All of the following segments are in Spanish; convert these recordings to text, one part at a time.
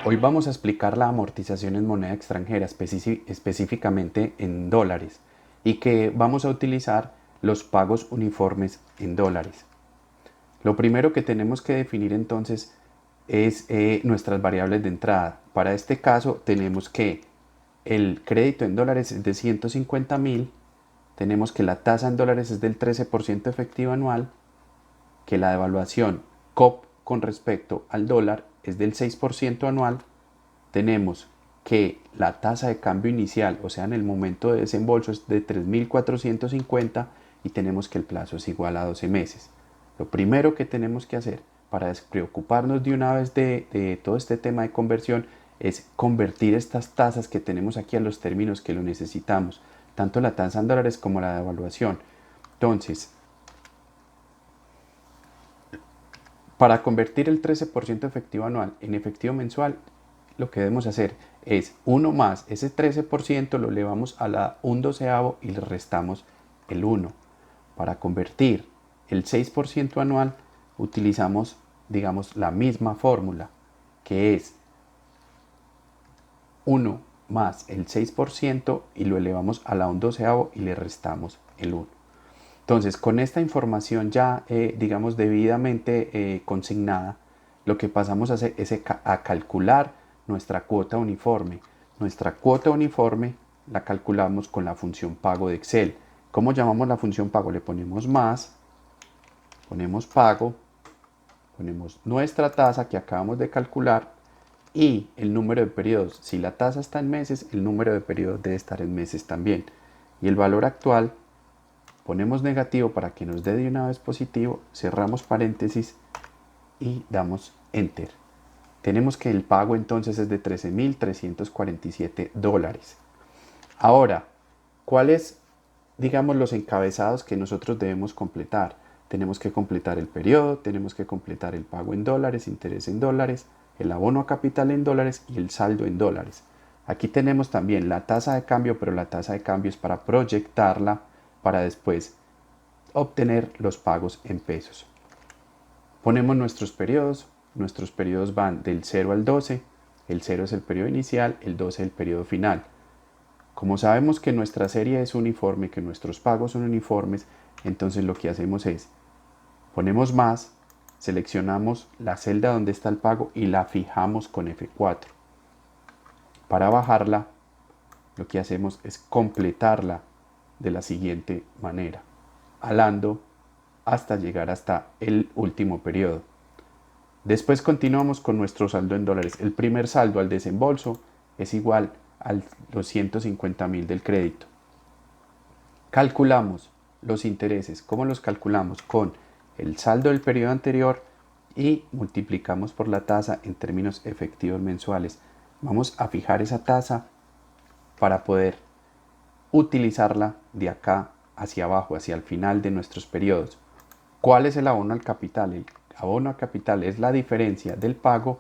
Hoy vamos a explicar la amortización en moneda extranjera, específicamente en dólares, y que vamos a utilizar los pagos uniformes en dólares. Lo primero que tenemos que definir entonces es nuestras variables de entrada. Para este caso tenemos que el crédito en dólares es de 150.000, tenemos que la tasa en dólares es del 13% efectivo anual, que la devaluación COP con respecto al dólar es del 6% anual, tenemos que la tasa de cambio inicial, o sea, en el momento de desembolso es de 3.450 y tenemos que el plazo es igual a 12 meses. Lo primero que tenemos que hacer para despreocuparnos de una vez de todo este tema de conversión es convertir estas tasas que tenemos aquí a los términos que lo necesitamos, tanto la tasa en dólares como la devaluación. Entonces, para convertir el 13% efectivo anual en efectivo mensual, lo que debemos hacer es 1 más ese 13%, lo elevamos a la 1/12 y le restamos el 1. Para convertir el 6% anual, utilizamos, digamos, la misma fórmula, que es 1 más el 6% y lo elevamos a la 1/12 y le restamos el 1. Entonces, con esta información ya, digamos, debidamente consignada, lo que pasamos a hacer es a calcular nuestra cuota uniforme. Nuestra cuota uniforme la calculamos con la función pago de Excel. ¿Cómo llamamos la función pago? Le ponemos más, ponemos pago, ponemos nuestra tasa que acabamos de calcular y el número de periodos. Si la tasa está en meses, el número de periodos debe estar en meses también. Y el valor actual ponemos negativo para que nos dé de una vez positivo, cerramos paréntesis y damos enter. Tenemos que el pago entonces es de $13.347. Ahora, ¿cuáles, digamos, los encabezados que nosotros debemos completar? Tenemos que completar el periodo, tenemos que completar el pago en dólares, interés en dólares, el abono a capital en dólares y el saldo en dólares. Aquí tenemos también la tasa de cambio, pero la tasa de cambio es para proyectarla para después obtener los pagos en pesos. Ponemos nuestros periodos van del 0 al 12, el 0 es el periodo inicial, el 12 es el periodo final. Como sabemos que nuestra serie es uniforme, que nuestros pagos son uniformes, entonces lo que hacemos es, ponemos más, seleccionamos la celda donde está el pago y la fijamos con F4. Para bajarla, lo que hacemos es completarla de la siguiente manera, alando hasta llegar hasta el último periodo. Después continuamos con nuestro saldo en dólares. El primer saldo al desembolso es igual a los 150.000 del crédito. Calculamos los intereses. ¿Cómo los calculamos? Con el saldo del periodo anterior y multiplicamos por la tasa en términos efectivos mensuales. Vamos a fijar esa tasa para poder utilizarla de acá hacia abajo, hacia el final de nuestros periodos. ¿Cuál es el abono al capital? El abono al capital es la diferencia del pago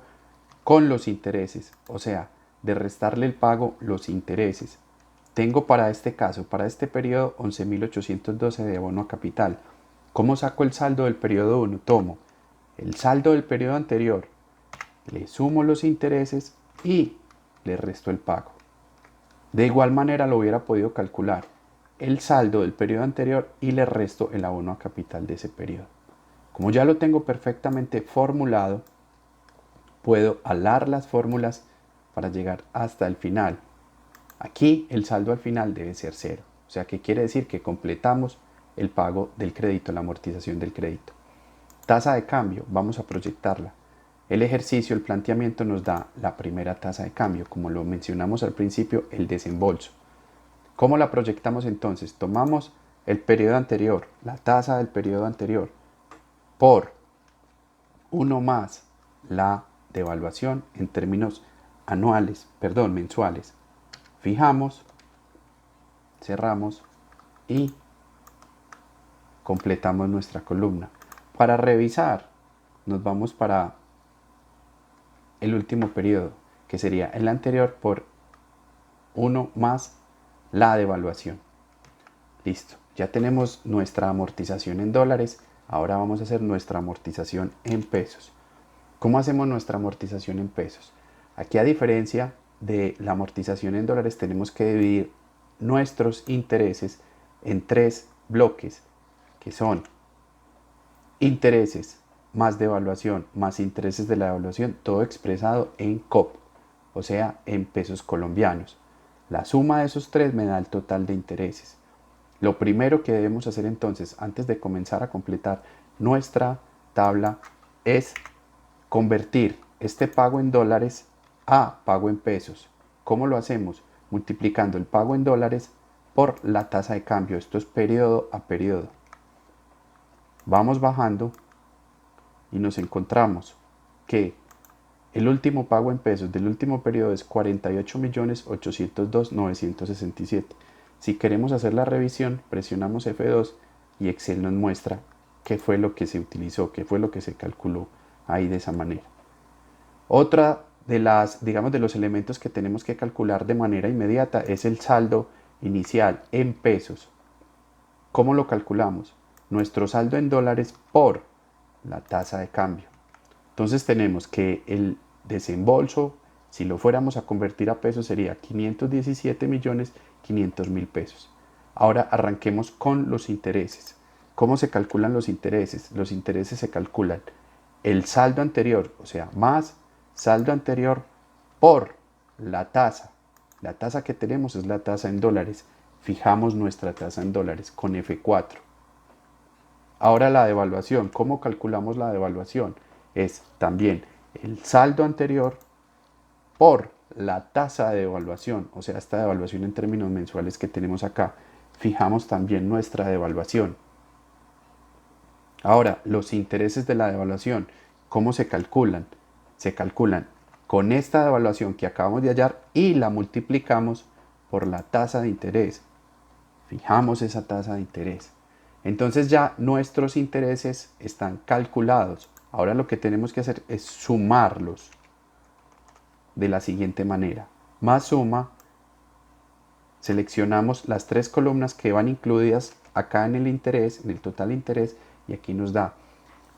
con los intereses, o sea, de restarle el pago los intereses. Tengo para este caso, para este periodo, 11.812 de abono a capital. ¿Cómo saco el saldo del periodo 1? Tomo el saldo del periodo anterior, le sumo los intereses y le resto el pago. De igual manera lo hubiera podido calcular el saldo del periodo anterior y le resto el abono a capital de ese periodo. Como ya lo tengo perfectamente formulado, puedo alar las fórmulas para llegar hasta el final. Aquí el saldo al final debe ser 0. O sea que quiere decir que completamos el pago del crédito, la amortización del crédito. Tasa de cambio, vamos a proyectarla. El ejercicio, el planteamiento nos da la primera tasa de cambio, como lo mencionamos al principio, el desembolso. ¿Cómo la proyectamos entonces? Tomamos el periodo anterior, la tasa del periodo anterior, por 1 más la devaluación en términos mensuales. Fijamos, cerramos y completamos nuestra columna. Para revisar, nos vamos para el último periodo, que sería el anterior por 1 más la devaluación. Listo, ya tenemos nuestra amortización en dólares. Ahora vamos a hacer nuestra amortización en pesos. ¿Cómo hacemos nuestra amortización en pesos? Aquí, a diferencia de la amortización en dólares, tenemos que dividir nuestros intereses en tres bloques, que son intereses más devaluación más intereses de la devaluación, todo expresado en COP, o sea, en pesos colombianos. La suma de esos tres me da el total de intereses. Lo primero que debemos hacer entonces, antes de comenzar a completar nuestra tabla, es convertir este pago en dólares a pago en pesos. ¿Cómo lo hacemos? Multiplicando el pago en dólares por la tasa de cambio. Esto es periodo a periodo. Vamos bajando y nos encontramos que el último pago en pesos del último periodo es 48.802.967. Si queremos hacer la revisión, presionamos F2 y Excel nos muestra qué fue lo que se utilizó, qué fue lo que se calculó ahí de esa manera. Otra de de los elementos que tenemos que calcular de manera inmediata es el saldo inicial en pesos. ¿Cómo lo calculamos? Nuestro saldo en dólares por la tasa de cambio. Entonces tenemos que el desembolso, si lo fuéramos a convertir a pesos, sería 517.500.000 pesos. Ahora arranquemos con los intereses. ¿Cómo se calculan los intereses? Los intereses se calculan el saldo anterior, o sea, más saldo anterior por la tasa. La tasa que tenemos es la tasa en dólares. Fijamos nuestra tasa en dólares con F4. Ahora la devaluación. ¿Cómo calculamos la devaluación? Es también el saldo anterior por la tasa de devaluación, o sea, esta devaluación en términos mensuales que tenemos acá. Fijamos también nuestra devaluación. Ahora, los intereses de la devaluación, ¿cómo se calculan? Se calculan con esta devaluación que acabamos de hallar y la multiplicamos por la tasa de interés. Fijamos esa tasa de interés. Entonces ya nuestros intereses están calculados. Ahora lo que tenemos que hacer es sumarlos de la siguiente manera. Más suma, seleccionamos las tres columnas que van incluidas acá en el interés, en el total interés, y aquí nos da,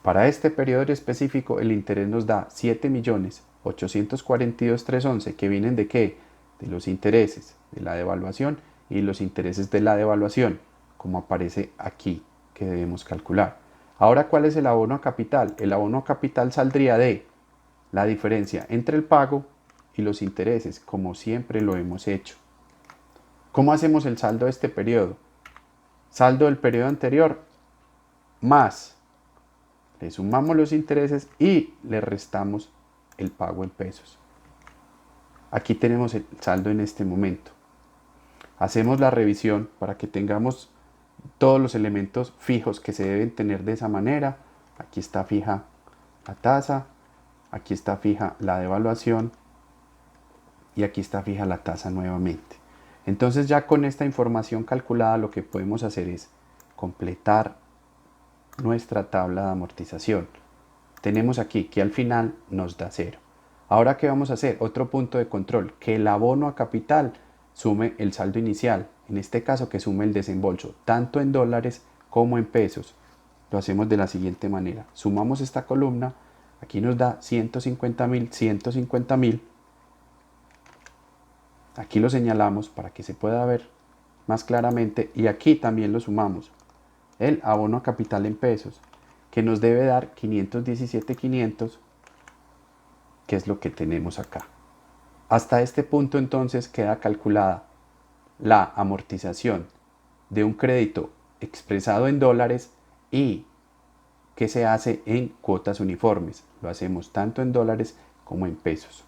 para este periodo específico, el interés nos da 7.842.311, que vienen ¿de qué? De los intereses de la devaluación y los intereses de la devaluación, como aparece aquí, que debemos calcular. Ahora, ¿cuál es el abono a capital? El abono a capital saldría de la diferencia entre el pago y los intereses, como siempre lo hemos hecho. ¿Cómo hacemos el saldo de este periodo? Saldo del periodo anterior más, le sumamos los intereses y le restamos el pago en pesos. Aquí tenemos el saldo en este momento. Hacemos la revisión para que tengamos todos los elementos fijos que se deben tener de esa manera. Aquí está fija la tasa, aquí está fija la devaluación y aquí está fija la tasa nuevamente. Entonces ya con esta información calculada lo que podemos hacer es completar nuestra tabla de amortización. Tenemos aquí que al final nos da 0. Ahora, ¿qué vamos a hacer? Otro punto de control, que el abono a capital sume el saldo inicial, en este caso que sume el desembolso, tanto en dólares como en pesos. Lo hacemos de la siguiente manera. Sumamos esta columna, aquí nos da 150.000, 150.000. Aquí lo señalamos para que se pueda ver más claramente y aquí también lo sumamos. El abono a capital en pesos, que nos debe dar 517.500, que es lo que tenemos acá. Hasta este punto entonces queda calculada la amortización de un crédito expresado en dólares y que se hace en cuotas uniformes. Lo hacemos tanto en dólares como en pesos.